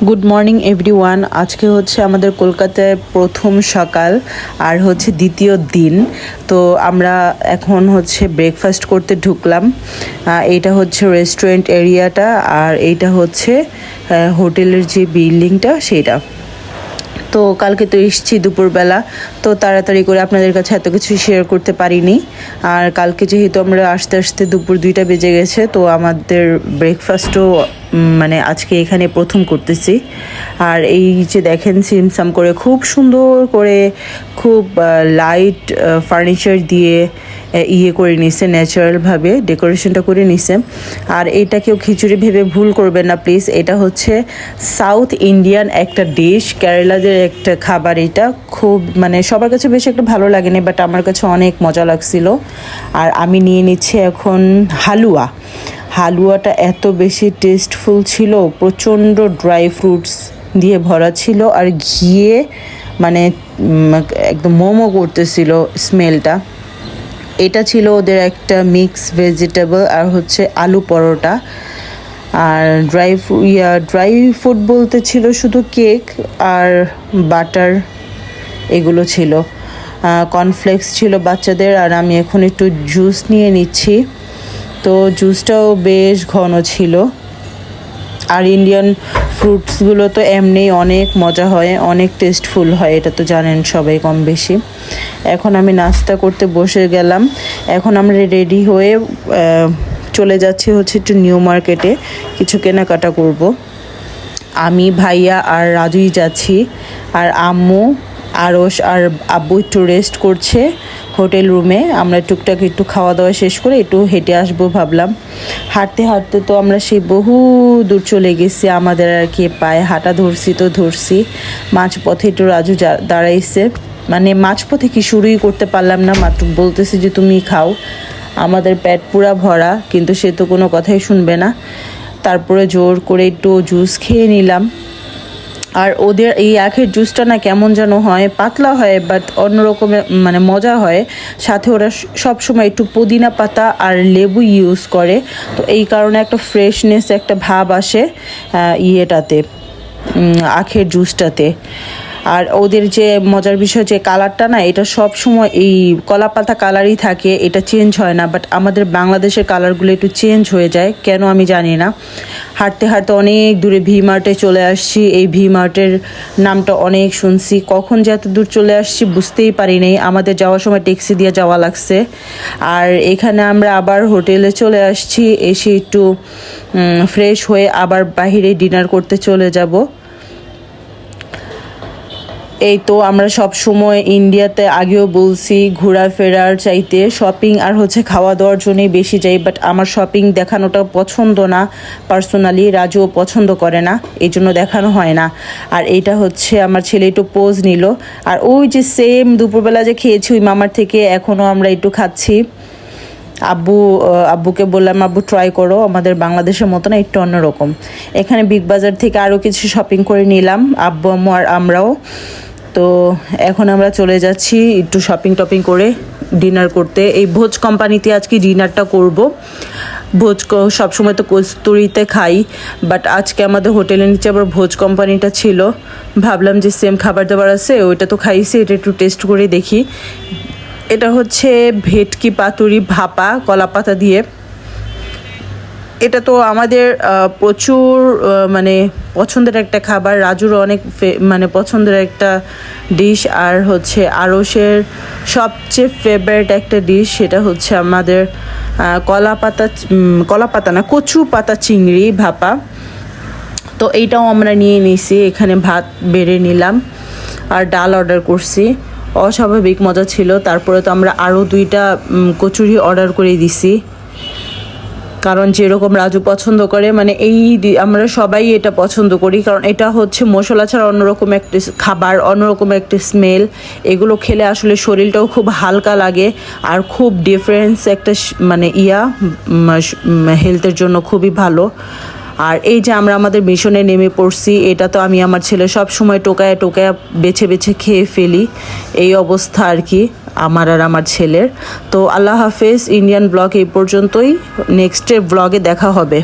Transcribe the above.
Good morning everyone. আজকে হচ্ছে আমাদের কলকাতায় প্রথম সকাল আর হচ্ছে দ্বিতীয় দিন। তো আমরা এখন হচ্ছে ব্রেকফাস্ট করতে ঢুকলাম। এইটা হচ্ছে রেস্টুরেন্ট এরিয়াটা আর এইটা হচ্ছে হোটেলের যে বিল্ডিংটা সেইটা। তো কালকে তো এসেছি দুপুরবেলা, তো তাড়াতাড়ি করে আপনাদের কাছে এত কিছু শেয়ার করতে পারিনি। আর কালকে যেহেতু আমরা আসতে আসতে দুপুর 2টা বেজে গেছে, তো আমাদের ব্রেকফাস্টও মানে আজকে এখানে প্রথম করতেছি। আর এই যে দেখেন সিমসাম করে খুব সুন্দর করে খুব লাইট ফার্নিচার দিয়ে করে নিছে, ন্যাচারালভাবে ডেকোরেশনটা করে নিছে। আর এটা কেউ খিচুড়ি ভেবে ভুল করবেন না প্লিজ, এটা হচ্ছে সাউথ ইন্ডিয়ান একটা ডিশ, কেরালাদের একটা খাবার। এটা খুব মানে সবার কাছে বেশি একটা ভালো লাগেনি, বাট আমার কাছে অনেক মজা লাগছিল। আর আমি নিয়ে নিচ্ছি এখন হালুয়া। হালুয়াটা এত বেশি টেস্টফুল ছিল, প্রচণ্ড ড্রাই ফ্রুটস দিয়ে ভরা ছিল আর ঘিয়ে মানে একদম মোমো করতেছিল স্মেলটা। এটা ছিল ওদের একটা মিক্স ভেজিটেবল আর হচ্ছে আলু পরোটা। আর ড্রাই ফুড বলতে ছিল শুধু কেক আর বাটার, এগুলো ছিল। কর্নফ্লেক্স ছিল বাচ্চাদের। আর আমি এখন একটু জুস নিয়ে নিচ্ছি, তো জুসটাও বেশ ঘন ছিল। আর ইন্ডিয়ান ফ্রুটসগুলো তো এমনি অনেক মজা হয়, অনেক টেস্টফুল হয়, এটা তো জানেন সবাই কম বেশি। এখন আমি নাস্তা করতে বসে গেলাম। এখন আমরা রেডি হয়ে চলে যাচ্ছি হচ্ছে একটু নিউ মার্কেটে, কিছু কেনাকাটা করব। আমি, ভাইয়া আর রাজুই যাচ্ছি। আর আম্মু, আরশ আর আব্বু একটু রেস্ট করছে হোটেল রুমে। আমরা টুকটাক একটু খাওয়া দাওয়া শেষ করে একটু হেঁটে আসবো ভাবলাম। হাঁটতে হাঁটতে তো আমরা সেই বহু দূর চলে গেছি, আমাদের আর কি পায়ে হাঁটা ধরছি। মাঝপথে একটু রাজু দাঁড়াইছে, মানে মাঝপথে কি শুরুই করতে পারলাম না, মাত্র বলতেছি যে তুমি খাও। আমাদের পেট পুরা ভরা, কিন্তু সে তো কোনো কথাই শুনবে না। তারপরে জোর করে একটু জুস খেয়ে নিলাম। আর ওদের এই আখের জুসটা না কেমন যেন হয়, পাতলা হয় বাট অন্যরকমের মানে মজা হয়। সাথে ওরা সবসময় একটু পুদিনা পাতা আর লেবু ইউজ করে, তো এই কারণে একটা ফ্রেশনেস একটা ভাব আসে ইয়েটাতে, আখের জুসটাতে। আর ওদের যে মজার বিষয় যে কালারটা না, এটা সব সময় এই কলা পাতা কালারই থাকে, এটা চেঞ্জ হয় না। বাট আমাদের বাংলাদেশের কালারগুলো একটু চেঞ্জ হয়ে যায়, কেন আমি জানি না। হাঁটতে হাঁটতে অনেক দূরে ভি মার্টে চলে আসছি। এই ভি মার্টের নামটা অনেক শুনছি, কখন যে এত দূর চলে আসছি বুঝতেই পারি নাই। আমাদের যাওয়ার সময় ট্যাক্সি দিয়ে যাওয়া লাগছে। আর এখানে আমরা আবার হোটেলে চলে আসছি, এসে একটু ফ্রেশ হয়ে আবার বাহিরে ডিনার করতে চলে যাব। এই তো আমরা সব সময় ইন্ডিয়াতে আগেও বলছি ঘোরাফেরার চাইতে শপিং আর হচ্ছে খাওয়া দাওয়ার জন্যই বেশি যাই, বাট আমার শপিং দেখানোটা পছন্দ না পার্সোনালি, রাজুও পছন্দ করে না, এই জন্য দেখানো হয় না। আর এইটা হচ্ছে আমার ছেলে একটু পোজ নিল। আর ওই যে সেম দুপুরবেলা যে খেয়েছি ওই মামার থেকে এখনও আমরা একটু খাচ্ছি। আব্বুকে বললাম আব্বু ট্রাই করো, আমাদের বাংলাদেশের মতো না, একটু অন্যরকম। এখানে বিগ বাজার থেকে আরও কিছু শপিং করে নিলাম আব্বু আম্মু আর আমরাও। তো এখন আমরা চলে যাচ্ছি একটু শপিং টপিং করে ডিনার করতে। এই ভোজ কোম্পানিতে আজকে ডিনারটা করব। ভোজ সবসময় তো কস্তুরিতে খাই, বাট আজকে আমাদের হোটেলের নিচে আবার ভোজ কোম্পানিটা ছিল, ভাবলাম যে সেম খাবার দাবার আছে, ওইটা তো খাইছি, এটা একটু টেস্ট করে দেখি। এটা হচ্ছে ভেটকি পাতুরি ভাপা কলা পাতা দিয়ে। এটা তো আমাদের প্রচুর মানে পছন্দের একটা খাবার, রাজুর অনেক মানে পছন্দের একটা ডিশ। আর হচ্ছে আরশের সবচেয়ে ফেভারিট একটা ডিশ, সেটা হচ্ছে আমাদের কলা পাতা না, কচু পাতা চিংড়ি ভাপা। তো এইটাও আমরা নিয়ে নিছি, এখানে ভাত বেড়ে নিলাম আর ডাল অর্ডার করছি, অস্বাভাবিক মজা ছিল। তারপরে তো আমরা আরও 2টা কচুরি অর্ডার করে দিছি, কারণ যেরকম রাজু পছন্দ করে, মানে আমরা সবাই এটা পছন্দ করি, কারণ এটা হচ্ছে মশলা ছাড়া অন্যরকম একটা খাবার, অন্যরকম একটা স্মেল। এগুলো খেলে আসলে শরীরটাও খুব হালকা লাগে আর খুব ডিফারেন্স একটা মানে হেলথের জন্য খুবই ভালো। আর এই যে আমরা আমাদের মিশনে নেমে পড়ছি, এটা তো আমি আমার ছেলে সব সময় টোকায়া বেছে বেছে খেয়ে ফেলি, এই অবস্থা আর কি আমার আর আমার ছেলের। তো আল্লাহ হাফেজ, ইন্ডিয়ান ব্লগ এই পর্যন্তই, নেক্সট ব্লগে দেখা হবে।